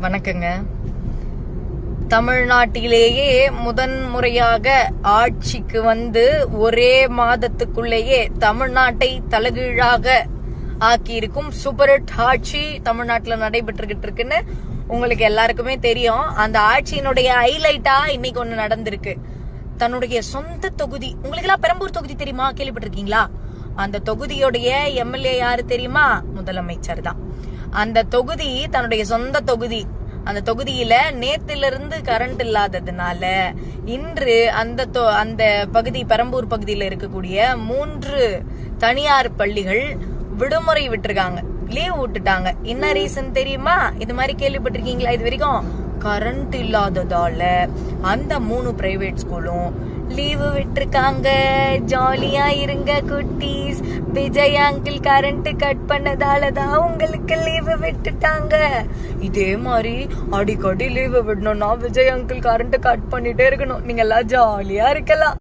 வணக்கங்க. தமிழ்நாட்டிலேயே முதன்முறையாக ஆட்சிக்கு வந்து ஒரே மாதத்துக்குள்ளேயே தமிழ்நாட்டை தலைகீழாக ஆக்கியிருக்கும் சூப்பர் ஹிட் ஆட்சி தமிழ்நாட்டுல நடைபெற்றுகிட்டு இருக்குன்னு உங்களுக்கு எல்லாருக்குமே தெரியும். அந்த ஆட்சியினுடைய ஹைலைட்டா இன்னைக்கு ஒண்ணு நடந்திருக்கு. தன்னுடைய சொந்த தொகுதி, உங்களுக்கு எல்லாம் பெரம்பூர் தொகுதி தெரியுமா, கேள்விப்பட்டிருக்கீங்களா? அந்த தொகுதியுடைய எம்எல்ஏ யாரு தெரியுமா? முதலமைச்சர் தான். அந்த தொகுதி தன்னுடைய சொந்த தொகுதி. அந்த தொகுதியில நேத்திலிருந்து கரண்ட் இல்லாததுனால இன்று அந்த பகுதி, பெரம்பூர் பகுதியில இருக்கக்கூடிய 3 தனியார் பள்ளிகள் விடுமுறை விட்டுருக்காங்க, லீவ் விட்டுட்டாங்க. என்ன ரீசன் தெரியுமா? இது மாதிரி கேள்விப்பட்டிருக்கீங்களா இது வரைக்கும்? கரண்ட் இல்லாததால அந்த 3 பிரைவேட் ஸ்கூலும் லீவு விட்டுருக்காங்க. ஜாலியா இருங்க குட்டீஸ். விஜய் அங்கிள் கரண்ட் கட் பண்ணதாலதான் உங்களுக்கு லீவு விட்டுட்டாங்க. இதே மாதிரி அடிக்கடி லீவு விடணும்னா விஜய் அங்கிள் கரண்ட் கட் பண்ணிட்டே இருக்கணும். நீங்க எல்லாம் ஜாலியா இருக்கலாம்.